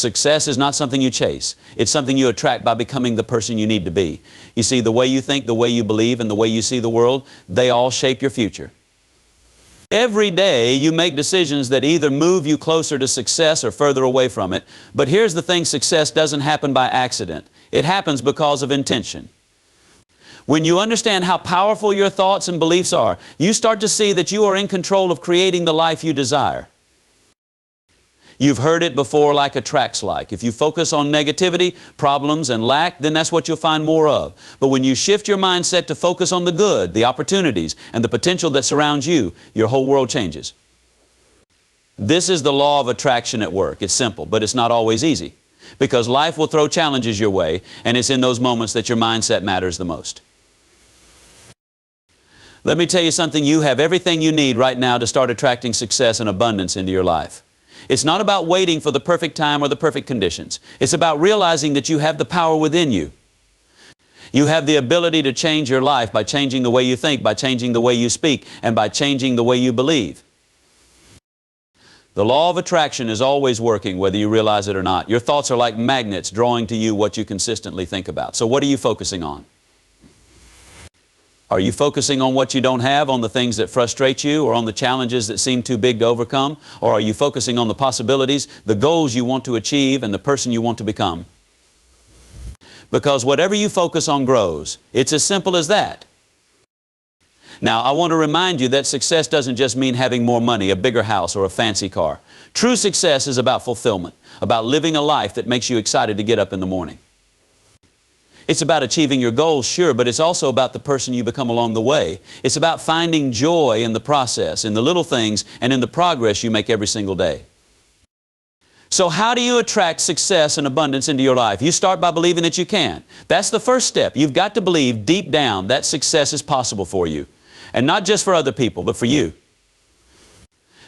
Success is not something you chase. It's something you attract by becoming the person you need to be. You see, the way you think, the way you believe, and the way you see the world, they all shape your future. Every day you make decisions that either move you closer to success or further away from it. But here's the thing, success doesn't happen by accident. It happens because of intention. When you understand how powerful your thoughts and beliefs are, you start to see that you are in control of creating the life you desire. You've heard it before, like attracts like. If you focus on negativity, problems, and lack, then that's what you'll find more of. But when you shift your mindset to focus on the good, the opportunities, and the potential that surrounds you, your whole world changes. This is the law of attraction at work. It's simple, but it's not always easy. Because life will throw challenges your way, and it's in those moments that your mindset matters the most. Let me tell you something, you have everything you need right now to start attracting success and abundance into your life. It's not about waiting for the perfect time or the perfect conditions. It's about realizing that you have the power within you. You have the ability to change your life by changing the way you think, by changing the way you speak, and by changing the way you believe. The law of attraction is always working, whether you realize it or not. Your thoughts are like magnets drawing to you what you consistently think about. So what are you focusing on? Are you focusing on what you don't have, on the things that frustrate you, or on the challenges that seem too big to overcome? Or are you focusing on the possibilities, the goals you want to achieve, and the person you want to become? Because whatever you focus on grows. It's as simple as that. Now, I want to remind you that success doesn't just mean having more money, a bigger house, or a fancy car. True success is about fulfillment, about living a life that makes you excited to get up in the morning. It's about achieving your goals, sure, but it's also about the person you become along the way. It's about finding joy in the process, in the little things, and in the progress you make every single day. So how do you attract success and abundance into your life? You start by believing that you can. That's the first step. You've got to believe deep down that success is possible for you. And not just for other people, but for you.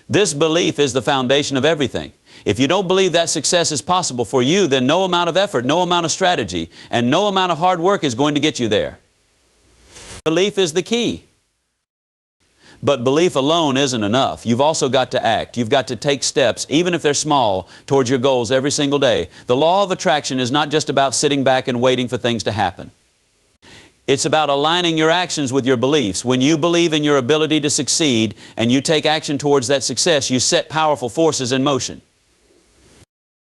This belief is the foundation of everything. If you don't believe that success is possible for you, then no amount of effort, no amount of strategy, and no amount of hard work is going to get you there. Belief is the key. But belief alone isn't enough. You've also got to act. You've got to take steps, even if they're small, towards your goals every single day. The law of attraction is not just about sitting back and waiting for things to happen. It's about aligning your actions with your beliefs. When you believe in your ability to succeed and you take action towards that success, you set powerful forces in motion.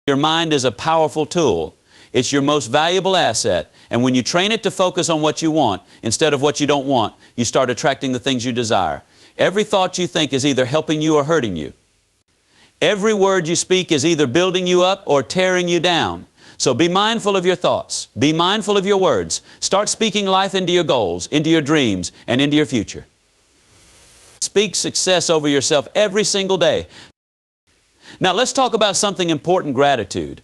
Your mind is a powerful tool. It's your most valuable asset. And when you train it to focus on what you want instead of what you don't want, you start attracting the things you desire. Every thought you think is either helping you or hurting you. Every word you speak is either building you up or tearing you down. So be mindful of your thoughts. Be mindful of your words. Start speaking life into your goals, into your dreams, and into your future. Speak success over yourself every single day. Now let's talk about something important, gratitude.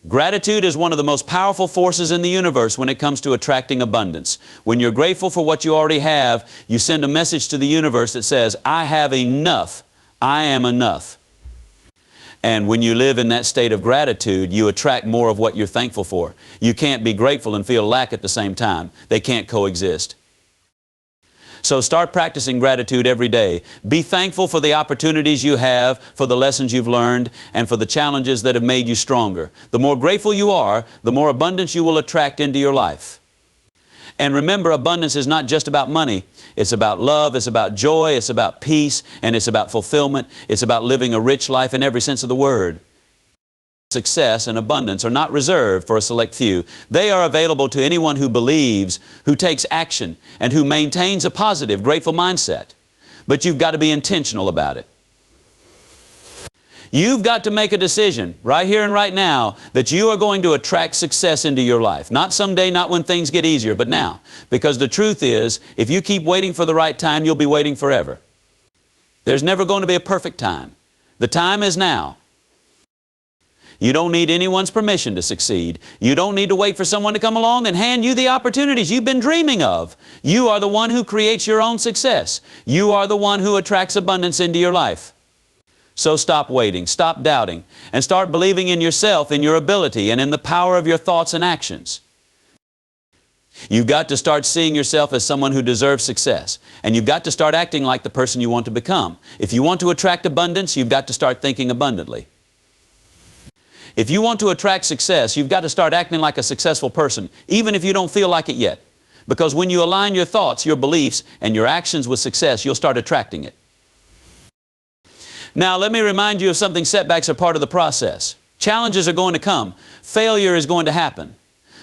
Gratitude is one of the most powerful forces in the universe when it comes to attracting abundance. When you're grateful for what you already have, you send a message to the universe that says, I have enough. I am enough. And when you live in that state of gratitude, you attract more of what you're thankful for. You can't be grateful and feel lack at the same time. They can't coexist. So start practicing gratitude every day. Be thankful for the opportunities you have, for the lessons you've learned, and for the challenges that have made you stronger. The more grateful you are, the more abundance you will attract into your life. And remember, abundance is not just about money. It's about love, it's about joy, it's about peace, and it's about fulfillment. It's about living a rich life in every sense of the word. Success and abundance are not reserved for a select few. They are available to anyone who believes, who takes action, and who maintains a positive, grateful mindset. But you've got to be intentional about it. You've got to make a decision right here and right now that you are going to attract success into your life. Not someday, not when things get easier, but now. Because the truth is, if you keep waiting for the right time, you'll be waiting forever. There's never going to be a perfect time. The time is now. You don't need anyone's permission to succeed. You don't need to wait for someone to come along and hand you the opportunities you've been dreaming of. You are the one who creates your own success. You are the one who attracts abundance into your life. So stop waiting, stop doubting, and start believing in yourself, in your ability, and in the power of your thoughts and actions. You've got to start seeing yourself as someone who deserves success. And you've got to start acting like the person you want to become. If you want to attract abundance, you've got to start thinking abundantly. If you want to attract success, you've got to start acting like a successful person, even if you don't feel like it yet. Because when you align your thoughts, your beliefs, and your actions with success, you'll start attracting it. Now, let me remind you of something. Setbacks are part of the process. Challenges are going to come. Failure is going to happen.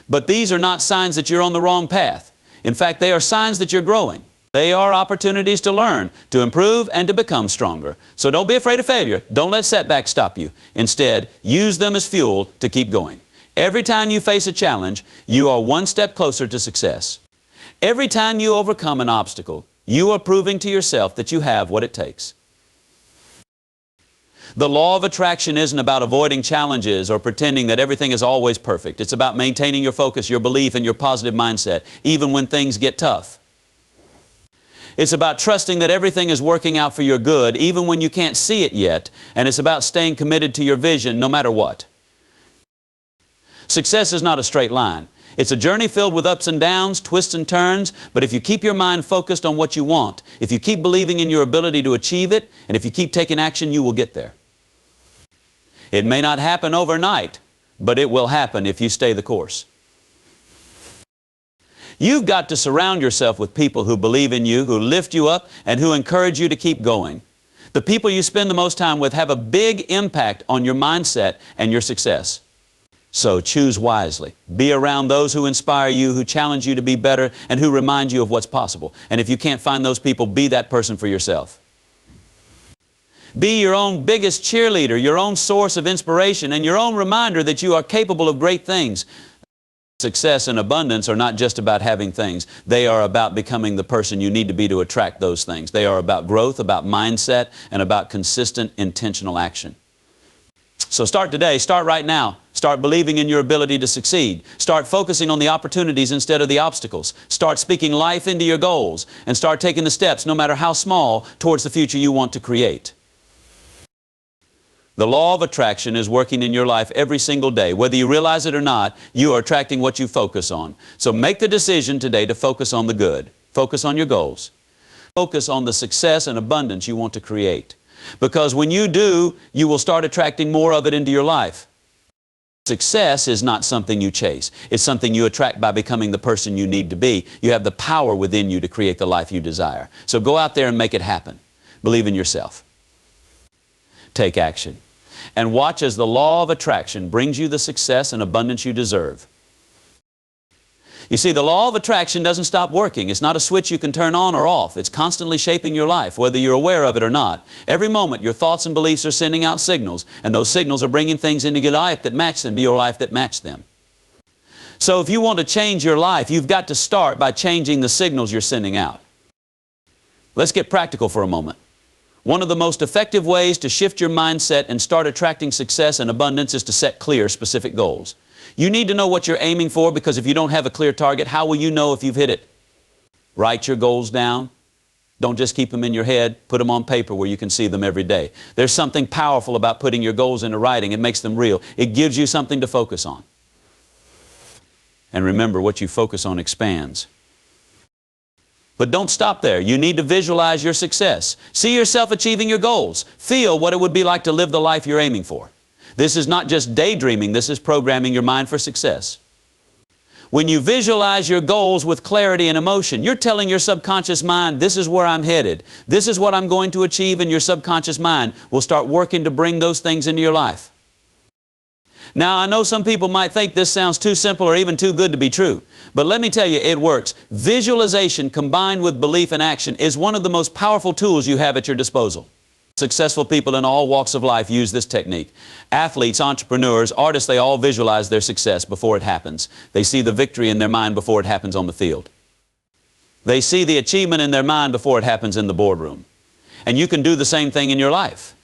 But these are not signs that you're on the wrong path. In fact, they are signs that you're growing. They are opportunities to learn, to improve, and to become stronger. So don't be afraid of failure. Don't let setbacks stop you. Instead, use them as fuel to keep going. Every time you face a challenge, you are one step closer to success. Every time you overcome an obstacle, you are proving to yourself that you have what it takes. The law of attraction isn't about avoiding challenges or pretending that everything is always perfect. It's about maintaining your focus, your belief, and your positive mindset, even when things get tough. It's about trusting that everything is working out for your good, even when you can't see it yet. And it's about staying committed to your vision, no matter what. Success is not a straight line. It's a journey filled with ups and downs, twists and turns, but if you keep your mind focused on what you want, if you keep believing in your ability to achieve it, and if you keep taking action, you will get there. It may not happen overnight, but it will happen if you stay the course. You've got to surround yourself with people who believe in you, who lift you up, and who encourage you to keep going. The people you spend the most time with have a big impact on your mindset and your success. So choose wisely. Be around those who inspire you, who challenge you to be better, and who remind you of what's possible. And if you can't find those people, be that person for yourself. Be your own biggest cheerleader, your own source of inspiration, and your own reminder that you are capable of great things. Success and abundance are not just about having things. They are about becoming the person you need to be to attract those things. They are about growth, about mindset, and about consistent, intentional action. So start today. Start right now. Start believing in your ability to succeed. Start focusing on the opportunities instead of the obstacles. Start speaking life into your goals, and start taking the steps, no matter how small, towards the future you want to create. The law of attraction is working in your life every single day. Whether you realize it or not, you are attracting what you focus on. So make the decision today to focus on the good. Focus on your goals. Focus on the success and abundance you want to create. Because when you do, you will start attracting more of it into your life. Success is not something you chase. It's something you attract by becoming the person you need to be. You have the power within you to create the life you desire. So go out there and make it happen. Believe in yourself. Take action. And watch as the law of attraction brings you the success and abundance you deserve. You see, the law of attraction doesn't stop working. It's not a switch you can turn on or off. It's constantly shaping your life, whether you're aware of it or not. Every moment, your thoughts and beliefs are sending out signals, and those signals are bringing things into your life that match them, to your life that match them. So if you want to change your life, you've got to start by changing the signals you're sending out. Let's get practical for a moment. One of the most effective ways to shift your mindset and start attracting success and abundance is to set clear, specific goals. You need to know what you're aiming for, because if you don't have a clear target, how will you know if you've hit it? Write your goals down. Don't just keep them in your head. Put them on paper where you can see them every day. There's something powerful about putting your goals into writing. It makes them real. It gives you something to focus on. And remember, what you focus on expands. But don't stop there. You need to visualize your success. See yourself achieving your goals. Feel what it would be like to live the life you're aiming for. This is not just daydreaming. This is programming your mind for success. When you visualize your goals with clarity and emotion, you're telling your subconscious mind, this is where I'm headed. This is what I'm going to achieve, and your subconscious mind will start working to bring those things into your life. Now, I know some people might think this sounds too simple or even too good to be true, but let me tell you, it works. Visualization combined with belief and action is one of the most powerful tools you have at your disposal. Successful people in all walks of life use this technique. Athletes, entrepreneurs, artists, they all visualize their success before it happens. They see the victory in their mind before it happens on the field. They see the achievement in their mind before it happens in the boardroom. And you can do the same thing in your life.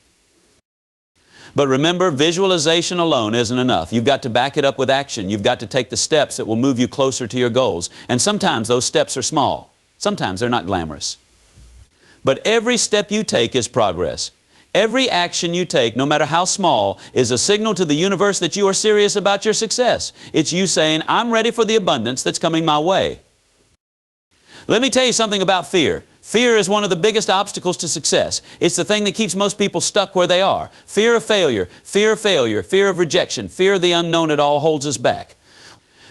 But remember, visualization alone isn't enough. You've got to back it up with action. You've got to take the steps that will move you closer to your goals. And sometimes those steps are small. Sometimes they're not glamorous. But every step you take is progress. Every action you take, no matter how small, is a signal to the universe that you are serious about your success. It's you saying, I'm ready for the abundance that's coming my way. Let me tell you something about fear. Fear is one of the biggest obstacles to success. It's the thing that keeps most people stuck where they are. Fear of failure, fear of rejection, fear of the unknown, it all holds us back.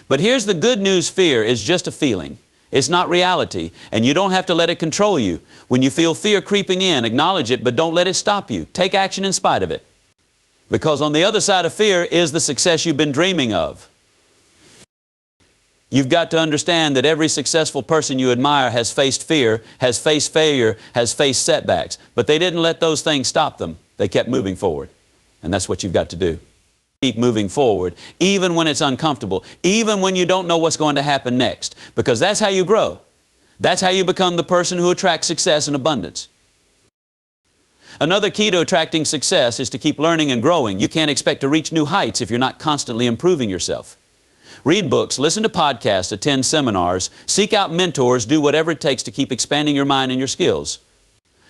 But here's the good news: fear is just a feeling. It's not reality, and you don't have to let it control you. When you feel fear creeping in, acknowledge it, but don't let it stop you. Take action in spite of it. Because on the other side of fear is the success you've been dreaming of. You've got to understand that every successful person you admire has faced fear, has faced failure, has faced setbacks. But they didn't let those things stop them. They kept moving forward. And that's what you've got to do. Keep moving forward, even when it's uncomfortable, even when you don't know what's going to happen next. Because that's how you grow. That's how you become the person who attracts success and abundance. Another key to attracting success is to keep learning and growing. You can't expect to reach new heights if you're not constantly improving yourself. Read books, listen to podcasts, attend seminars, seek out mentors, do whatever it takes to keep expanding your mind and your skills.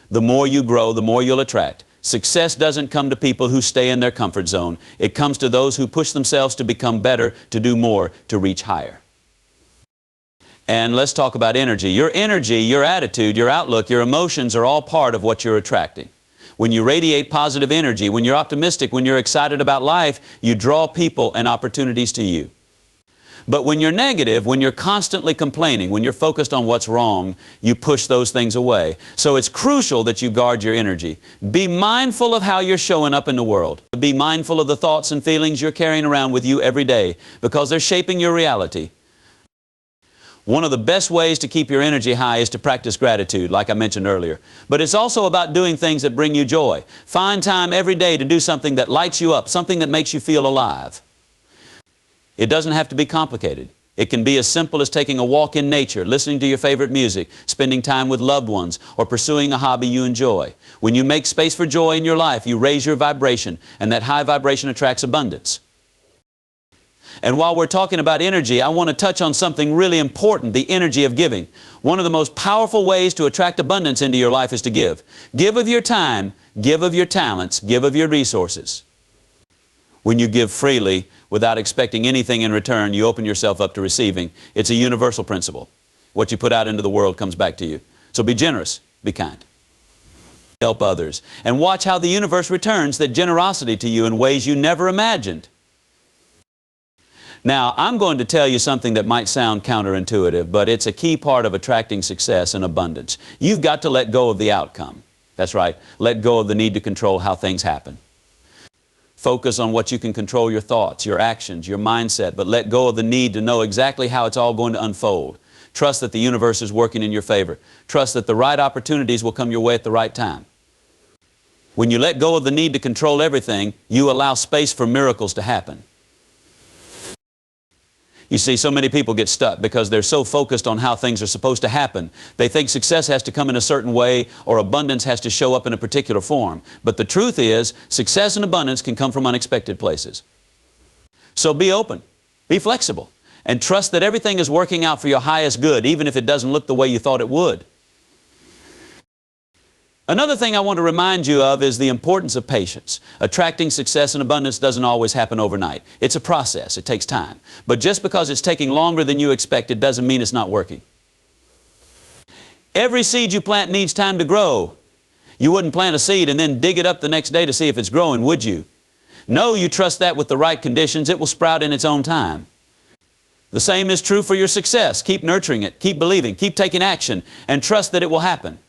The more you grow, the more you'll attract. Success doesn't come to people who stay in their comfort zone. It comes to those who push themselves to become better, to do more, to reach higher. And let's talk about energy. Your energy, your attitude, your outlook, your emotions are all part of what you're attracting. When you radiate positive energy, when you're optimistic, when you're excited about life, you draw people and opportunities to you. But when you're negative, when you're constantly complaining, when you're focused on what's wrong, you push those things away. So it's crucial that you guard your energy. Be mindful of how you're showing up in the world. Be mindful of the thoughts and feelings you're carrying around with you every day, because they're shaping your reality. One of the best ways to keep your energy high is to practice gratitude, like I mentioned earlier. But it's also about doing things that bring you joy. Find time every day to do something that lights you up, something that makes you feel alive. It doesn't have to be complicated. It can be as simple as taking a walk in nature, listening to your favorite music, spending time with loved ones, or pursuing a hobby you enjoy. When you make space for joy in your life, you raise your vibration, and that high vibration attracts abundance. And while we're talking about energy, I want to touch on something really important: the energy of giving. One of the most powerful ways to attract abundance into your life is to give. Give of your time, give of your talents, give of your resources. When you give freely, without expecting anything in return, you open yourself up to receiving. It's a universal principle. What you put out into the world comes back to you. So be generous, be kind. Help others, and watch how the universe returns that generosity to you in ways you never imagined. Now, I'm going to tell you something that might sound counterintuitive, but it's a key part of attracting success and abundance. You've got to let go of the outcome. That's right, let go of the need to control how things happen. Focus on what you can control: your thoughts, your actions, your mindset, but let go of the need to know exactly how it's all going to unfold. Trust that the universe is working in your favor. Trust that the right opportunities will come your way at the right time. When you let go of the need to control everything, you allow space for miracles to happen. You see, so many people get stuck because they're so focused on how things are supposed to happen. They think success has to come in a certain way, or abundance has to show up in a particular form. But the truth is, success and abundance can come from unexpected places. So be open, be flexible, and trust that everything is working out for your highest good, even if it doesn't look the way you thought it would. Another thing I want to remind you of is the importance of patience. Attracting success and abundance doesn't always happen overnight. It's a process. It takes time. But just because it's taking longer than you expected doesn't mean it's not working. Every seed you plant needs time to grow. You wouldn't plant a seed and then dig it up the next day to see if it's growing, would you? No, you trust that with the right conditions, it will sprout in its own time. The same is true for your success. Keep nurturing it, keep believing, keep taking action, and trust that it will happen.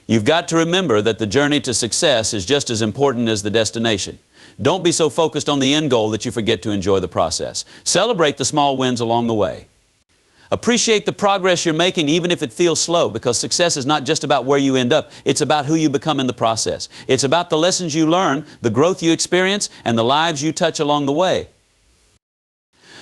You've got to remember that the journey to success is just as important as the destination. Don't be so focused on the end goal that you forget to enjoy the process. Celebrate the small wins along the way. Appreciate the progress you're making, even if it feels slow, because success is not just about where you end up. It's about who you become in the process. It's about the lessons you learn, the growth you experience, and the lives you touch along the way.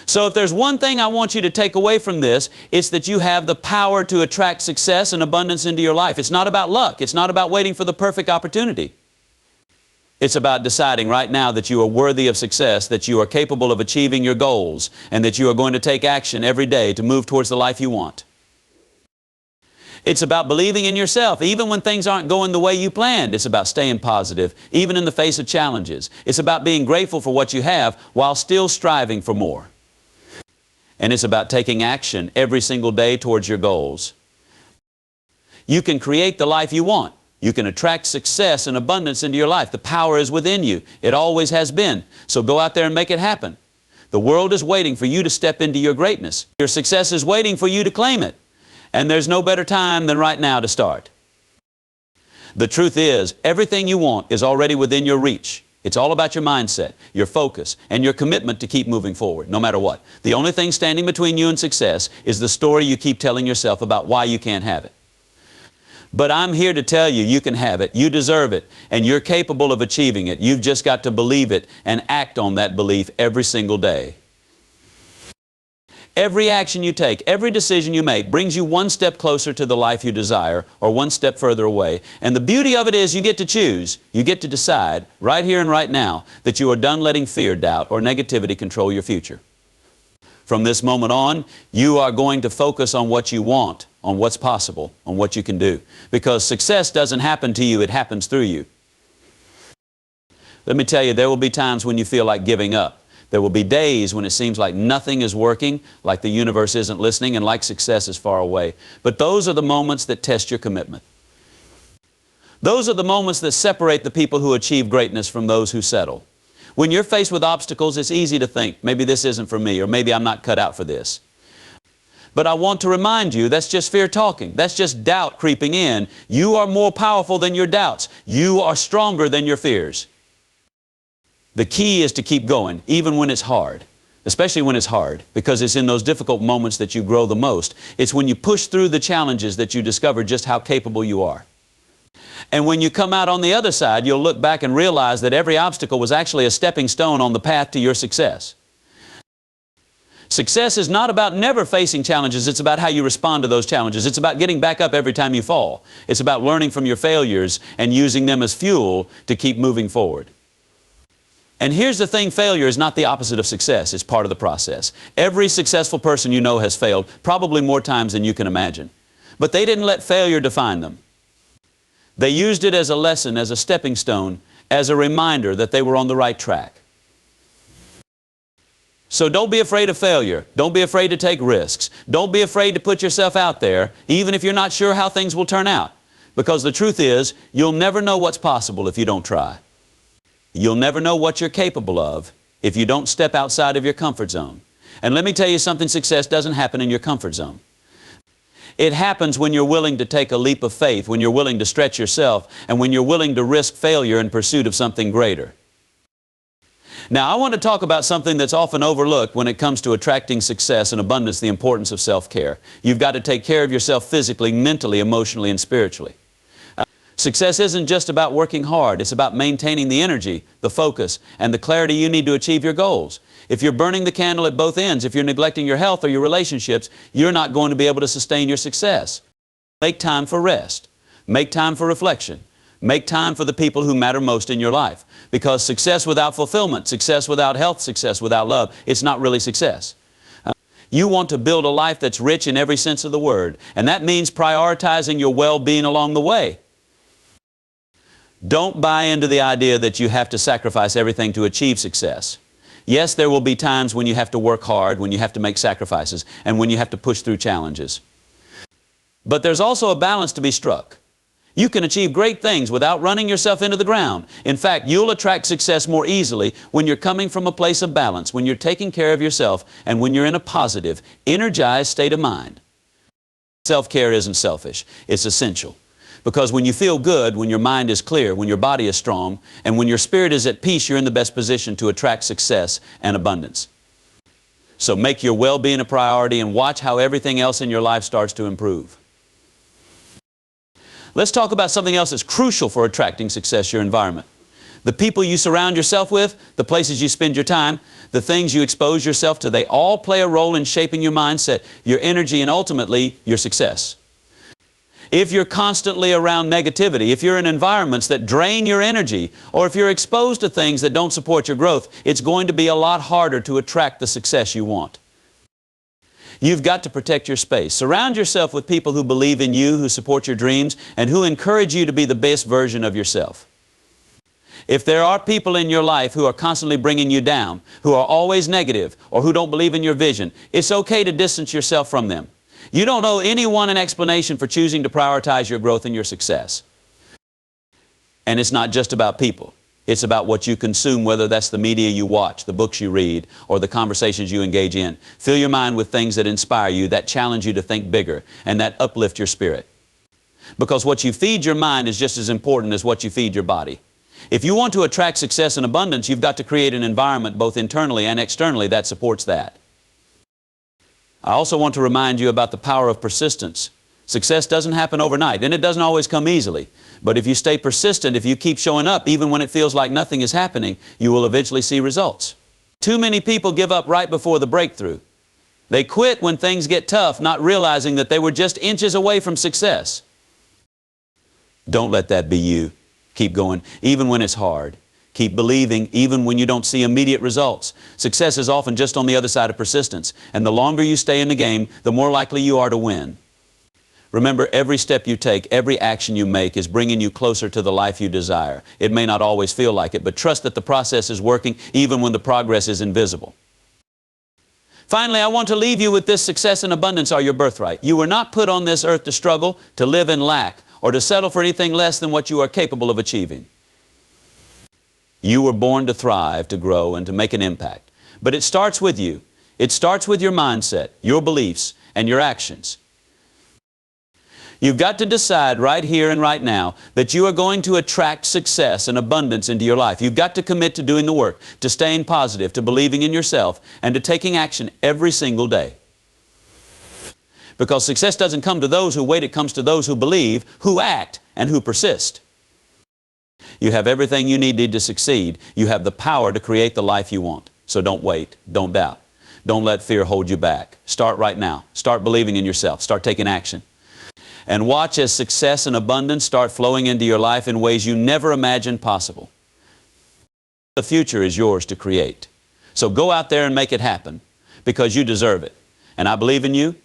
So if there's one thing I want you to take away from this, it's that you have the power to attract success and abundance into your life. It's not about luck. It's not about waiting for the perfect opportunity. It's about deciding right now that you are worthy of success, that you are capable of achieving your goals, and that you are going to take action every day to move towards the life you want. It's about believing in yourself, even when things aren't going the way you planned. It's about staying positive, even in the face of challenges. It's about being grateful for what you have while still striving for more. And it's about taking action every single day towards your goals. You can create the life you want. You can attract success and abundance into your life. The power is within you. It always has been. So go out there and make it happen. The world is waiting for you to step into your greatness. Your success is waiting for you to claim it. And there's no better time than right now to start. The truth is, everything you want is already within your reach. It's all about your mindset, your focus, and your commitment to keep moving forward, no matter what. The only thing standing between you and success is the story you keep telling yourself about why you can't have it. But I'm here to tell you, you can have it, you deserve it, and you're capable of achieving it. You've just got to believe it and act on that belief every single day. Every action you take, every decision you make brings you one step closer to the life you desire or one step further away. And the beauty of it is you get to choose, you get to decide right here and right now that you are done letting fear, doubt, or negativity control your future. From this moment on, you are going to focus on what you want, on what's possible, on what you can do. Because success doesn't happen to you, it happens through you. Let me tell you, there will be times when you feel like giving up. There will be days when it seems like nothing is working, like the universe isn't listening, and like success is far away. But those are the moments that test your commitment. Those are the moments that separate the people who achieve greatness from those who settle. When you're faced with obstacles, it's easy to think, maybe this isn't for me, or maybe I'm not cut out for this. But I want to remind you, that's just fear talking. That's just doubt creeping in. You are more powerful than your doubts. You are stronger than your fears. The key is to keep going, even when it's hard, especially when it's hard, because it's in those difficult moments that you grow the most. It's when you push through the challenges that you discover just how capable you are. And when you come out on the other side, you'll look back and realize that every obstacle was actually a stepping stone on the path to your success. Success is not about never facing challenges, it's about how you respond to those challenges. It's about getting back up every time you fall. It's about learning from your failures and using them as fuel to keep moving forward. And here's the thing, failure is not the opposite of success, it's part of the process. Every successful person you know has failed, probably more times than you can imagine. But they didn't let failure define them. They used it as a lesson, as a stepping stone, as a reminder that they were on the right track. So don't be afraid of failure. Don't be afraid to take risks. Don't be afraid to put yourself out there, even if you're not sure how things will turn out. Because the truth is, you'll never know what's possible if you don't try. You'll never know what you're capable of if you don't step outside of your comfort zone. And let me tell you something, success doesn't happen in your comfort zone. It happens when you're willing to take a leap of faith, when you're willing to stretch yourself, and when you're willing to risk failure in pursuit of something greater. Now, I want to talk about something that's often overlooked when it comes to attracting success and abundance, the importance of self-care. You've got to take care of yourself physically, mentally, emotionally, and spiritually. Success isn't just about working hard. It's about maintaining the energy, the focus, and the clarity you need to achieve your goals. If you're burning the candle at both ends, if you're neglecting your health or your relationships, you're not going to be able to sustain your success. Make time for rest. Make time for reflection. Make time for the people who matter most in your life. Because success without fulfillment, success without health, success without love, it's not really success. You want to build a life that's rich in every sense of the word. And that means prioritizing your well-being along the way. Don't buy into the idea that you have to sacrifice everything to achieve success. Yes, there will be times when you have to work hard, when you have to make sacrifices, and when you have to push through challenges. But there's also a balance to be struck. You can achieve great things without running yourself into the ground. In fact, you'll attract success more easily when you're coming from a place of balance, when you're taking care of yourself, and when you're in a positive, energized state of mind. Self-care isn't selfish, it's essential. Because when you feel good, when your mind is clear, when your body is strong, and when your spirit is at peace, you're in the best position to attract success and abundance. So make your well-being a priority and watch how everything else in your life starts to improve. Let's talk about something else that's crucial for attracting success, your environment. The people you surround yourself with, the places you spend your time, the things you expose yourself to, they all play a role in shaping your mindset, your energy, and ultimately your success. If you're constantly around negativity, if you're in environments that drain your energy, or if you're exposed to things that don't support your growth, it's going to be a lot harder to attract the success you want. You've got to protect your space. Surround yourself with people who believe in you, who support your dreams, and who encourage you to be the best version of yourself. If there are people in your life who are constantly bringing you down, who are always negative, or who don't believe in your vision, it's okay to distance yourself from them. You don't owe anyone an explanation for choosing to prioritize your growth and your success. And it's not just about people. It's about what you consume, whether that's the media you watch, the books you read, or the conversations you engage in. Fill your mind with things that inspire you, that challenge you to think bigger, and that uplift your spirit. Because what you feed your mind is just as important as what you feed your body. If you want to attract success and abundance, you've got to create an environment both internally and externally that supports that. I also want to remind you about the power of persistence. Success doesn't happen overnight, and it doesn't always come easily. But if you stay persistent, if you keep showing up, even when it feels like nothing is happening, you will eventually see results. Too many people give up right before the breakthrough. They quit when things get tough, not realizing that they were just inches away from success. Don't let that be you. Keep going, even when it's hard. Keep believing, even when you don't see immediate results. Success is often just on the other side of persistence, and the longer you stay in the game, the more likely you are to win. Remember, every step you take, every action you make is bringing you closer to the life you desire. It may not always feel like it, but trust that the process is working even when the progress is invisible. Finally, I want to leave you with this: success and abundance are your birthright. You were not put on this earth to struggle, to live in lack, or to settle for anything less than what you are capable of achieving. You were born to thrive, to grow, and to make an impact. But it starts with you. It starts with your mindset, your beliefs, and your actions. You've got to decide right here and right now that you are going to attract success and abundance into your life. You've got to commit to doing the work, to staying positive, to believing in yourself, and to taking action every single day. Because success doesn't come to those who wait, it comes to those who believe, who act, and who persist. You have everything you need to succeed. You have the power to create the life you want. So don't wait. Don't doubt. Don't let fear hold you back. Start right now. Start believing in yourself. Start taking action. And watch as success and abundance start flowing into your life in ways you never imagined possible. The future is yours to create. So go out there and make it happen, because you deserve it. And I believe in you.